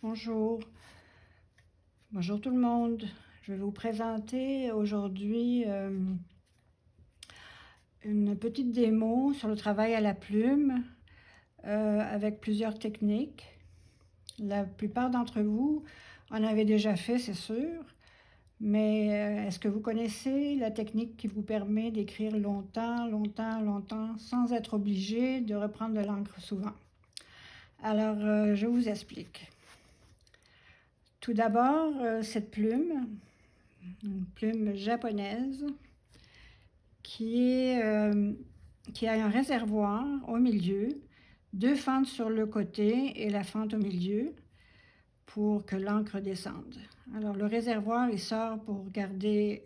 Bonjour. Bonjour tout le monde. Je vais vous présenter aujourd'hui une petite démo sur le travail à la plume avec plusieurs techniques. La plupart d'entre vous en avez déjà fait, c'est sûr, mais est-ce que vous connaissez la technique qui vous permet d'écrire longtemps, sans être obligé de reprendre de l'encre souvent? Alors, je vous explique. Tout d'abord, cette plume, une plume japonaise, qui a un réservoir au milieu, 2 fentes sur le côté et la fente au milieu pour que l'encre descende. Alors le réservoir, il sort pour garder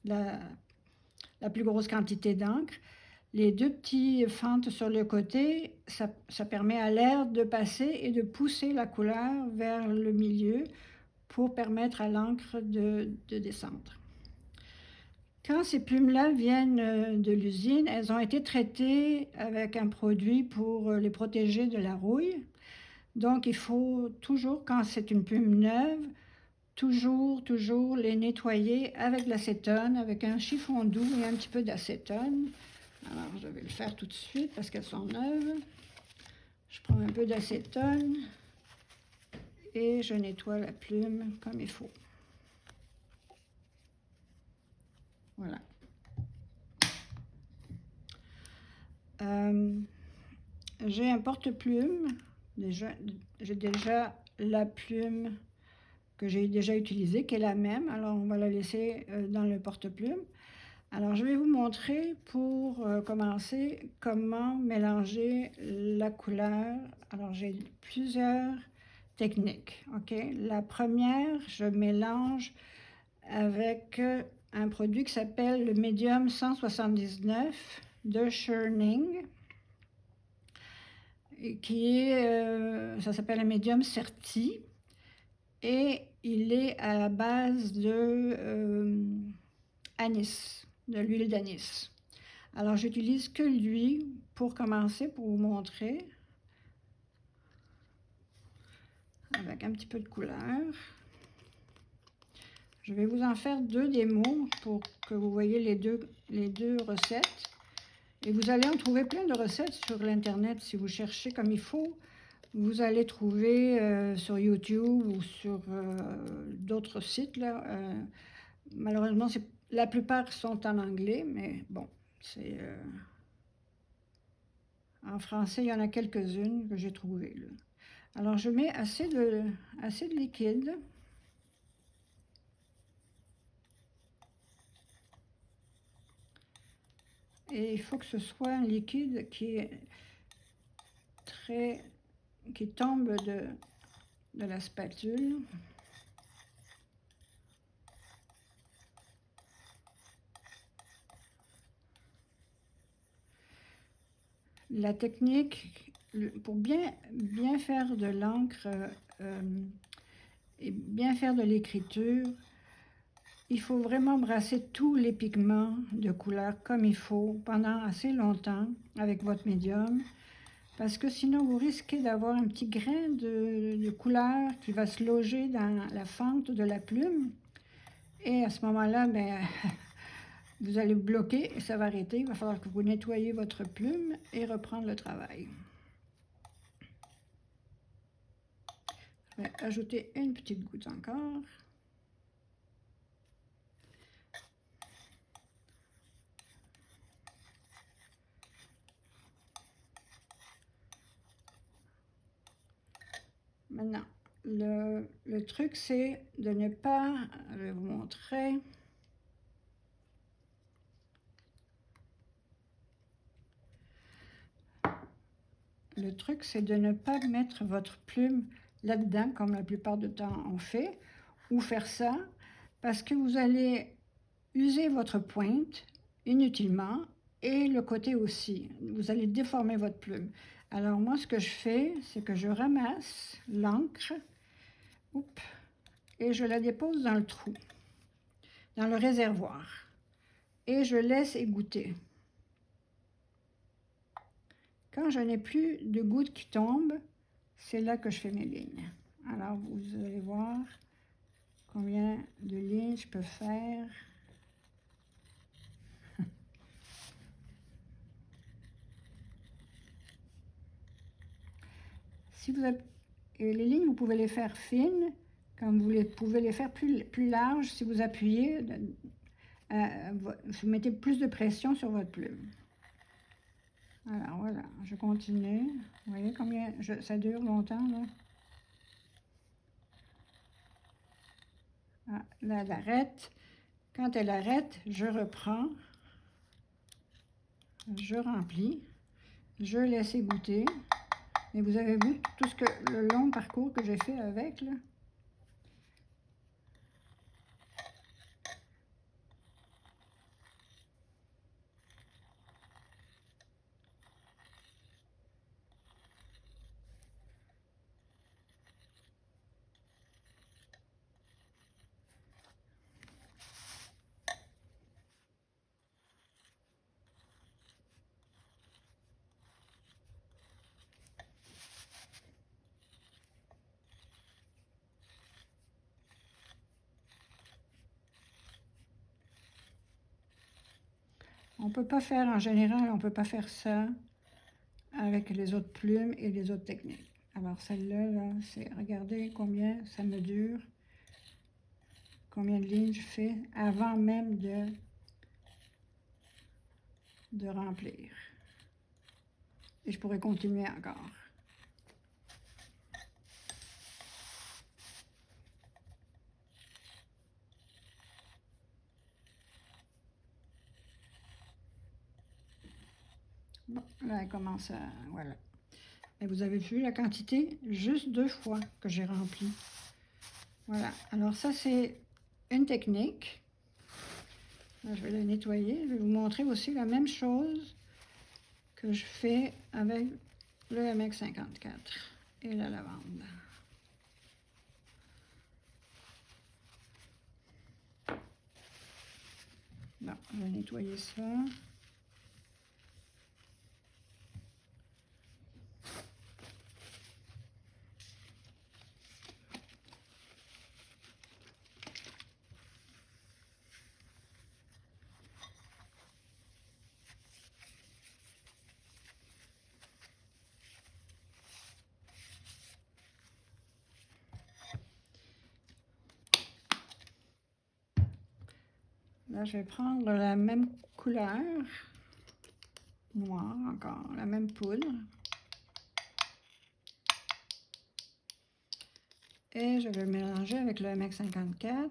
la plus grosse quantité d'encre. Les 2 petites fentes sur le côté, ça permet à l'air de passer et de pousser la couleur vers le milieu pour permettre à l'encre de descendre. Quand ces plumes-là viennent de l'usine, elles ont été traitées avec un produit pour les protéger de la rouille. Donc, il faut toujours, quand c'est une plume neuve, toujours les nettoyer avec de l'acétone, avec un chiffon doux et un petit peu d'acétone. Alors, je vais le faire tout de suite parce qu'elles sont neuves. Je prends un peu d'acétone et je nettoie la plume comme il faut. Voilà. J'ai un porte-plume. J'ai déjà la plume que j'ai déjà utilisée, qui est la même. Alors, on va la laisser dans le porte-plume. Alors, je vais vous montrer pour commencer comment mélanger la couleur. Alors, j'ai plusieurs techniques. OK? La première, je mélange avec un produit qui s'appelle le Medium 179 de Schörning, ça s'appelle un médium Certi, et il est à la base de anis, de l'huile d'anis. Alors j'utilise que lui pour commencer, pour vous montrer, avec un petit peu de couleur. Je vais vous en faire 2 démos pour que vous voyez les deux recettes. Et vous allez en trouver plein de recettes sur l'internet. Si vous cherchez comme il faut, vous allez trouver sur YouTube ou sur d'autres sites là. Malheureusement, la plupart sont en anglais, mais bon, en français, il y en a quelques-unes que j'ai trouvées là. Alors, je mets assez de liquide. Et il faut que ce soit un liquide qui tombe de la spatule. La technique, pour bien faire de l'encre et bien faire de l'écriture, il faut vraiment brasser tous les pigments de couleur comme il faut pendant assez longtemps avec votre médium, parce que sinon vous risquez d'avoir un petit grain de couleur qui va se loger dans la fente de la plume, et à ce moment-là, vous allez bloquer et ça va arrêter. Il va falloir que vous nettoyiez votre plume et reprendre le travail. Je vais ajouter une petite goutte encore. Maintenant, le truc, c'est de ne pas, je vais vous montrer, le truc, c'est de ne pas mettre votre plume là-dedans, comme la plupart du temps on fait, ou faire ça, parce que vous allez user votre pointe inutilement, et le côté aussi. Vous allez déformer votre plume. Alors moi, ce que je fais, c'est que je ramasse l'encre, et je la dépose dans le trou, dans le réservoir, et je laisse égoutter. Quand je n'ai plus de gouttes qui tombent, c'est là que je fais mes lignes. Alors, vous allez voir combien de lignes je peux faire. Si vous avez, et les lignes, vous pouvez les faire fines, comme pouvez les faire plus larges si vous appuyez, vous mettez plus de pression sur votre plume. Alors voilà, je continue. Vous voyez combien ça dure longtemps là? Ah, là, elle arrête. Quand elle arrête, je reprends, je remplis, je laisse égoutter. Et vous avez vu tout le long parcours que j'ai fait avec là. On ne peut pas faire, en général, on ne peut pas faire ça avec les autres plumes et les autres techniques. Alors celle-là, là, c'est, regardez combien ça me dure, combien de lignes je fais avant même de remplir. Et je pourrais continuer encore. Bon, là, elle commence à... Voilà. Et vous avez vu la quantité, juste 2 fois que j'ai rempli. Voilà. Alors ça, c'est une technique. Là, je vais la nettoyer. Je vais vous montrer aussi la même chose que je fais avec le MX54 et la lavande. Bon, je vais nettoyer ça. Là, je vais prendre la même couleur, noire encore, la même poudre. Et je vais le mélanger avec le MX54.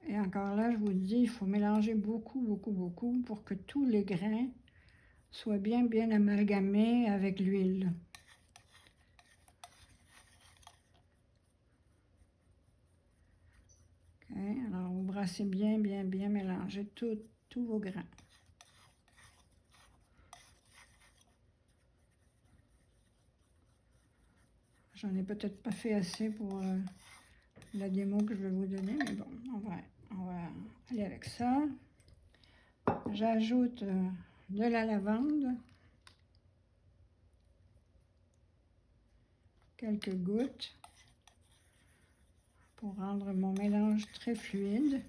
Et encore là, je vous dis, il faut mélanger beaucoup, beaucoup, beaucoup pour que tous les grains soient bien, bien amalgamés avec l'huile. OK, alors vous brassez bien, bien, bien mélanger tous vos grains. J'en ai peut-être pas fait assez pour la démo que je vais vous donner, mais bon, on va aller avec ça. J'ajoute de la lavande, quelques gouttes pour rendre mon mélange très fluide.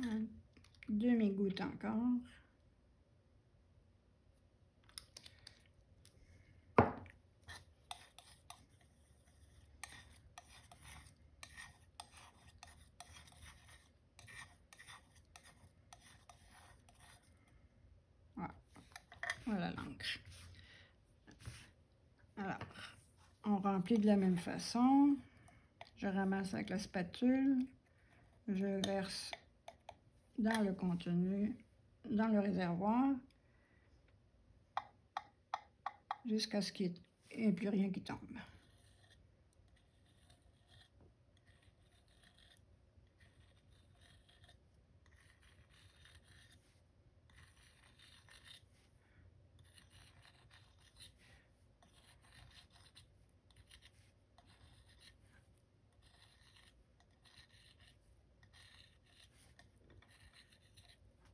Un demi-goutte encore. Voilà l'encre. Alors, on remplit de la même façon. Je ramasse avec la spatule. Je verse dans le contenu, dans le réservoir, jusqu'à ce qu'il n'y ait plus rien qui tombe.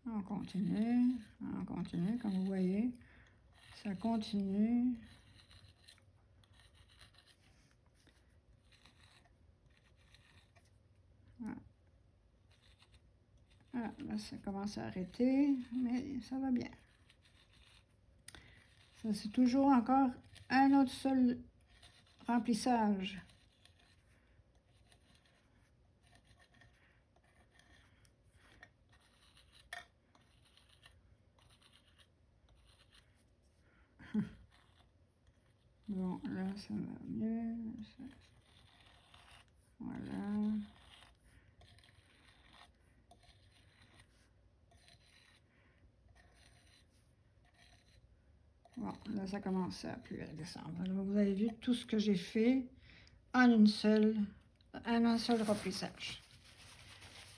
On continue, comme vous voyez, ça continue. Voilà. Voilà, là ça commence à arrêter, mais ça va bien. Ça c'est toujours encore un autre seul remplissage. Bon, là, ça va mieux. Voilà. Bon, là, ça commence à plus à descendre. Alors, vous avez vu tout ce que j'ai fait en un seul remplissage.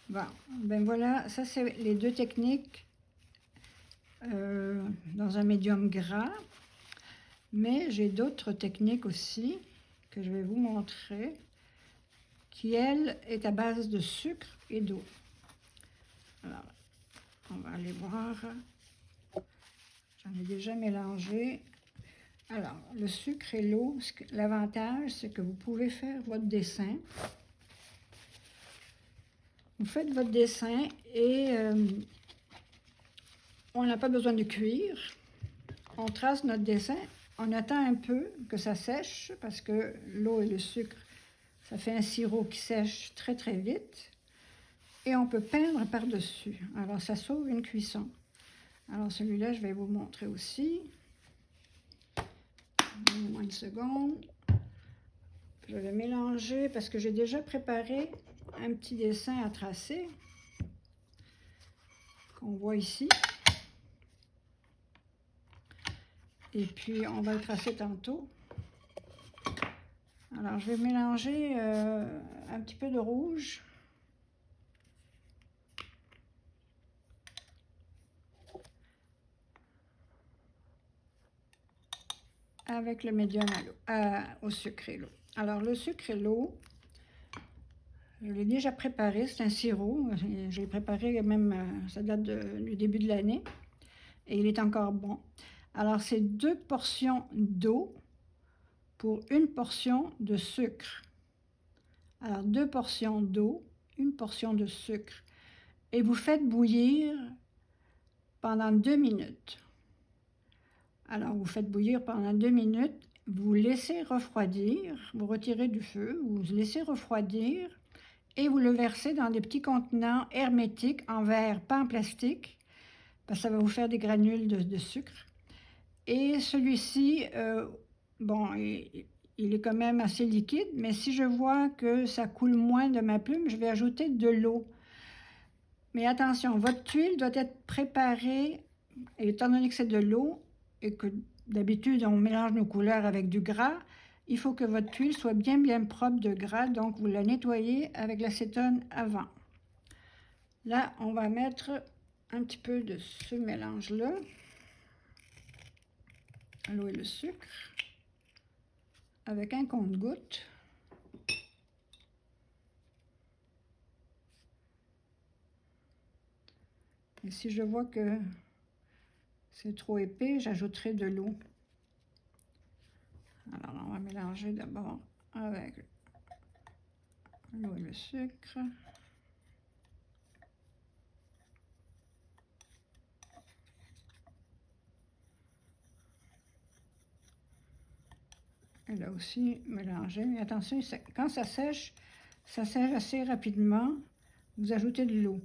Bon, ben voilà, ça c'est les deux techniques dans un médium gras. Mais j'ai d'autres techniques aussi que je vais vous montrer, qui, elle, est à base de sucre et d'eau. Alors, on va aller voir. J'en ai déjà mélangé. Alors, le sucre et l'eau, l'avantage, c'est que vous pouvez faire votre dessin. Vous faites votre dessin et on n'a pas besoin de cuire. On trace notre dessin. On attend un peu que ça sèche parce que l'eau et le sucre, ça fait un sirop qui sèche très très vite. Et on peut peindre par-dessus. Alors ça sauve une cuisson. Alors celui-là, je vais vous montrer aussi. Donnez-moi une seconde. Je vais mélanger parce que j'ai déjà préparé un petit dessin à tracer qu'on voit ici. Et puis, on va le tracer tantôt. Alors, je vais mélanger un petit peu de rouge. Avec le médium à l'eau, au sucre et l'eau. Alors, le sucre et l'eau, je l'ai déjà préparé. C'est un sirop. Je l'ai préparé même, ça date du début de l'année. Et il est encore bon. Alors, c'est 2 portions d'eau pour 1 portion de sucre. Alors, 2 portions d'eau, 1 portion de sucre. Et vous faites bouillir pendant 2 minutes. Alors, vous faites bouillir pendant 2 minutes, vous laissez refroidir, vous retirez du feu, vous laissez refroidir et vous le versez dans des petits contenants hermétiques en verre, pas en plastique, parce que ça va vous faire des granules de sucre. Et celui-ci, bon, il est quand même assez liquide, mais si je vois que ça coule moins de ma plume, je vais ajouter de l'eau. Mais attention, votre tuile doit être préparée, et étant donné que c'est de l'eau, et que d'habitude on mélange nos couleurs avec du gras, il faut que votre tuile soit bien propre de gras, donc vous la nettoyez avec l'acétone avant. Là, on va mettre un petit peu de ce mélange-là, l'eau et le sucre, avec un compte-gouttes. Et si je vois que c'est trop épais, j'ajouterai de l'eau. Alors, on va mélanger d'abord avec l'eau et le sucre. Et là aussi, mélanger. Mais attention, quand ça sèche assez rapidement. Vous ajoutez de l'eau.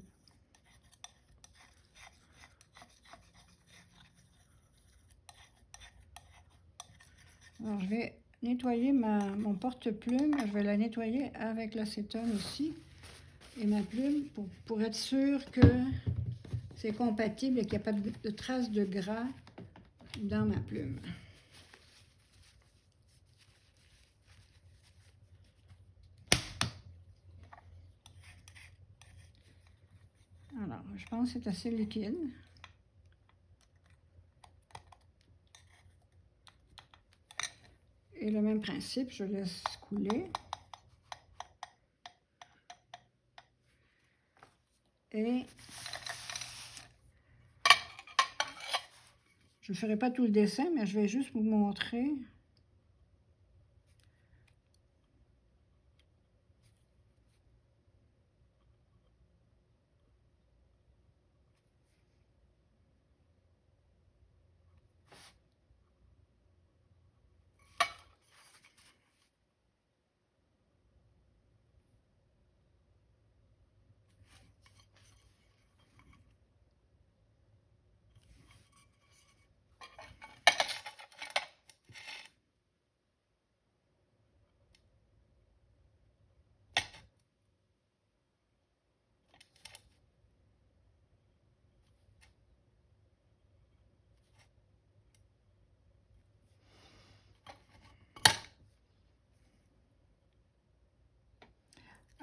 Alors, je vais nettoyer mon porte-plume. Je vais la nettoyer avec l'acétone aussi. Et ma plume, pour être sûr que c'est compatible et qu'il n'y a pas de traces de gras dans ma plume. Alors, je pense que c'est assez liquide. Et le même principe, je laisse couler. Et Je ne ferai pas tout le dessin, mais je vais juste vous montrer.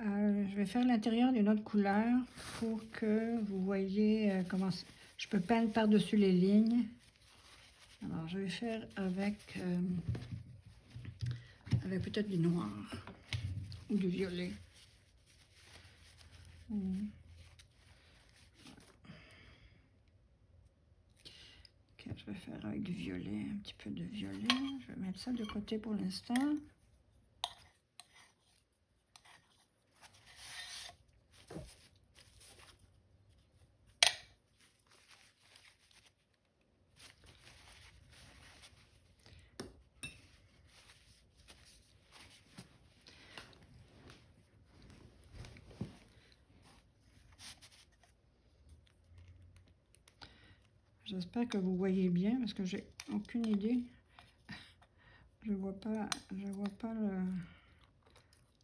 Je vais faire l'intérieur d'une autre couleur pour que vous voyez comment je peux peindre par-dessus les lignes. Alors, je vais faire avec peut-être du noir ou du violet. Ok, je vais faire avec du violet, un petit peu de violet. Je vais mettre ça de côté pour l'instant. J'espère que vous voyez bien parce que j'ai aucune idée. Je vois pas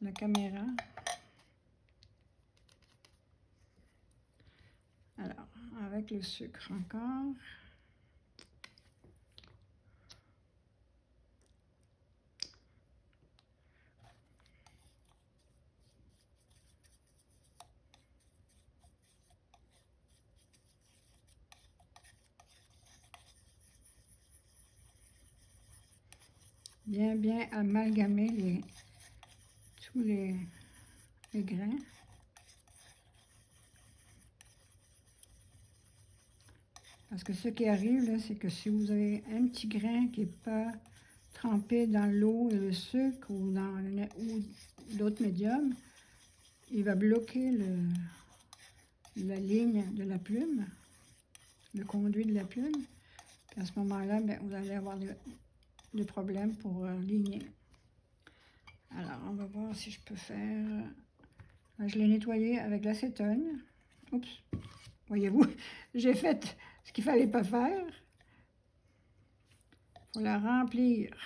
la caméra. Alors, avec le sucre encore. Bien amalgamer tous les grains. Parce que ce qui arrive, là, c'est que si vous avez un petit grain qui n'est pas trempé dans l'eau et le sucre ou dans d'autres médiums, il va bloquer la ligne de la plume, le conduit de la plume. Puis à ce moment-là, vous allez avoir des problèmes pour ligner. Alors, on va voir si je peux faire... Je l'ai nettoyé avec l'acétone. Oups, voyez-vous, j'ai fait ce qu'il ne fallait pas faire. Il faut la remplir.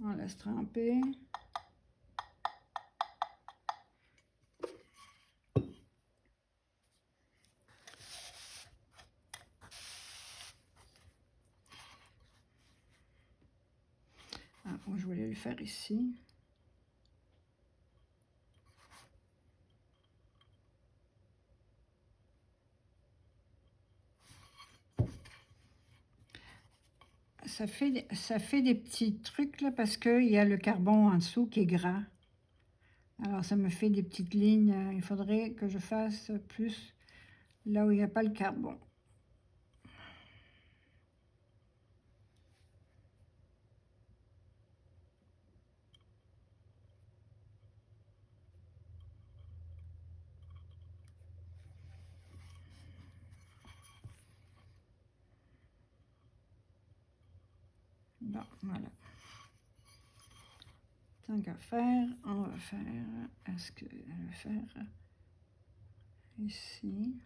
On laisse tremper. Ah, bon, je voulais le faire ici. Ça fait des petits trucs là parce qu'il y a le carbone en dessous qui est gras. Alors ça me fait des petites lignes. Il faudrait que je fasse plus là où il n'y a pas le carbone. Bon, voilà. Tant qu'à faire, on va faire... Est-ce que je vais faire ici?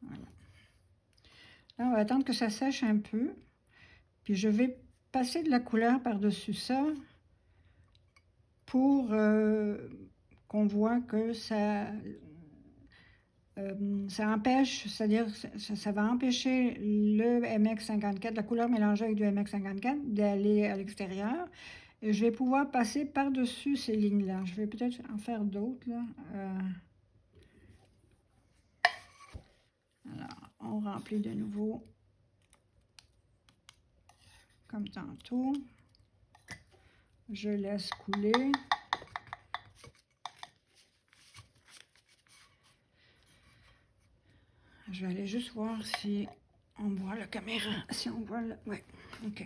Voilà. Là, on va attendre que ça sèche un peu. Puis je vais passer de la couleur par-dessus ça pour qu'on voit que ça empêche, c'est-à-dire ça va empêcher le MX54, la couleur mélangée avec du MX54, d'aller à l'extérieur. Et je vais pouvoir passer par-dessus ces lignes-là. Je vais peut-être en faire d'autres, là. Alors, on remplit de nouveau. comme tantôt. Je laisse couler. Je vais aller juste voir si on voit la caméra, si on voit le... Ouais, ok.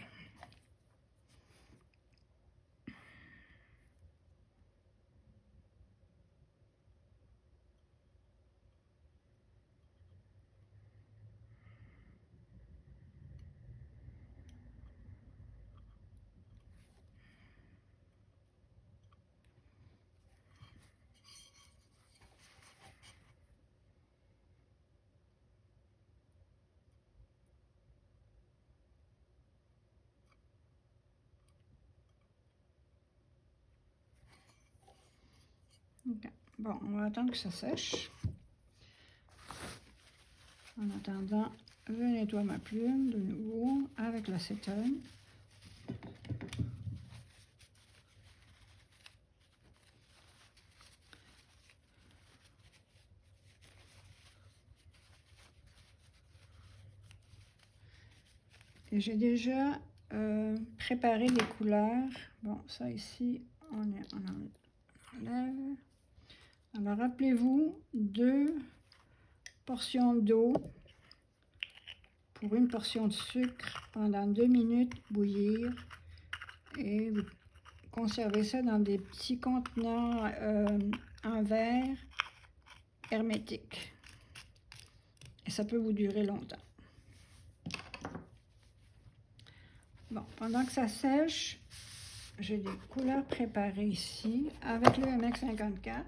Okay. Bon, on va attendre que ça sèche. En attendant, je nettoie ma plume de nouveau avec l'acétone. Et j'ai déjà préparé les couleurs. Bon, ça ici, on enlève. Alors, rappelez-vous, 2 portions d'eau pour une portion de sucre pendant 2 minutes bouillir. Et vous conservez ça dans des petits contenants en verre hermétique. Et ça peut vous durer longtemps. Bon, pendant que ça sèche, j'ai des couleurs préparées ici avec le MX54.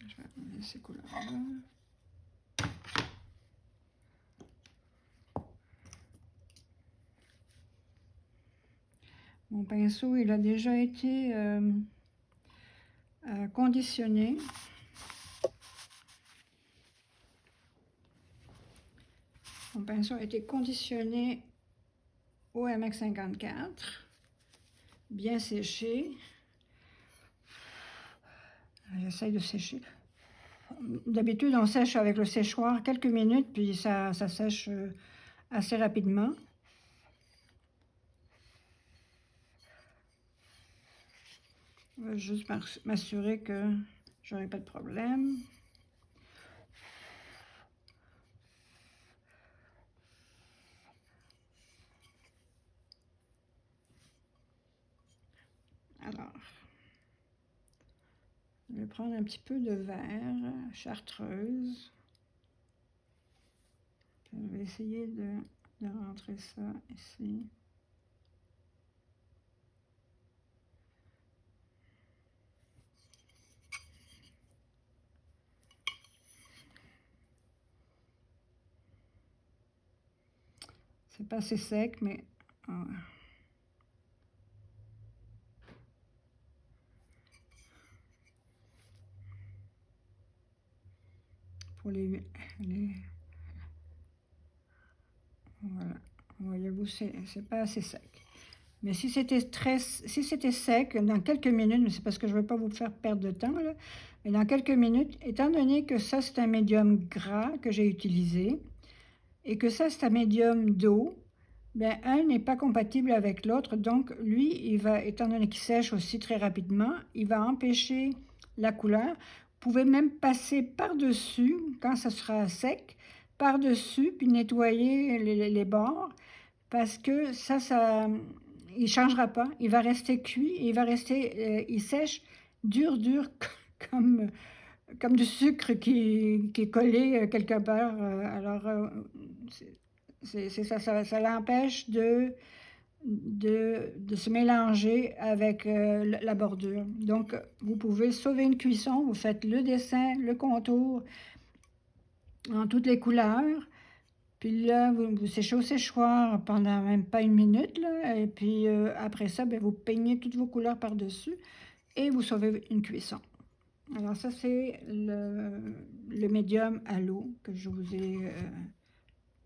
Je vais enlever ces couleurs-là. Mon pinceau, il a déjà été conditionné. Mon pinceau a été conditionné au MX54, bien séché. J'essaye de sécher. D'habitude, on sèche avec le séchoir quelques minutes, puis ça sèche assez rapidement. Je vais juste m'assurer que j'aurai pas de problème. Alors, je vais prendre un petit peu de verre chartreuse. Je vais essayer de rentrer ça ici. C'est pas assez sec, mais... pour les voilà, voyez-vous, c'est pas assez sec. Mais si c'était sec, dans quelques minutes, mais c'est parce que je ne veux pas vous faire perdre de temps, là, mais dans quelques minutes, étant donné que ça, c'est un médium gras que j'ai utilisé, et que ça, c'est un médium d'eau, bien, un n'est pas compatible avec l'autre, donc lui, il va, étant donné qu'il sèche aussi très rapidement, il va empêcher la couleur. Vous pouvez même passer par-dessus, quand ça sera sec, par-dessus, puis nettoyer les bords, parce que ça, il ne changera pas, il va rester cuit, et il va rester, il sèche dur, comme, comme du sucre qui est collé quelque part. Alors, c'est ça, ça l'empêche de se mélanger avec la bordure. Donc, vous pouvez sauver une cuisson, vous faites le dessin, le contour en toutes les couleurs. Puis là, vous séchez au séchoir pendant même pas une minute, là, et puis après ça, bien, vous peignez toutes vos couleurs par-dessus et vous sauvez une cuisson. Alors ça, c'est le médium à l'eau que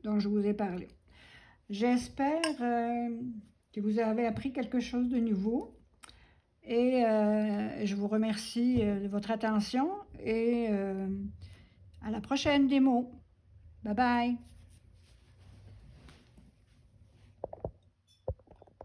dont je vous ai parlé. J'espère que que vous avez appris quelque chose de nouveau. Et je vous remercie de votre attention et à la prochaine démo. Bye bye!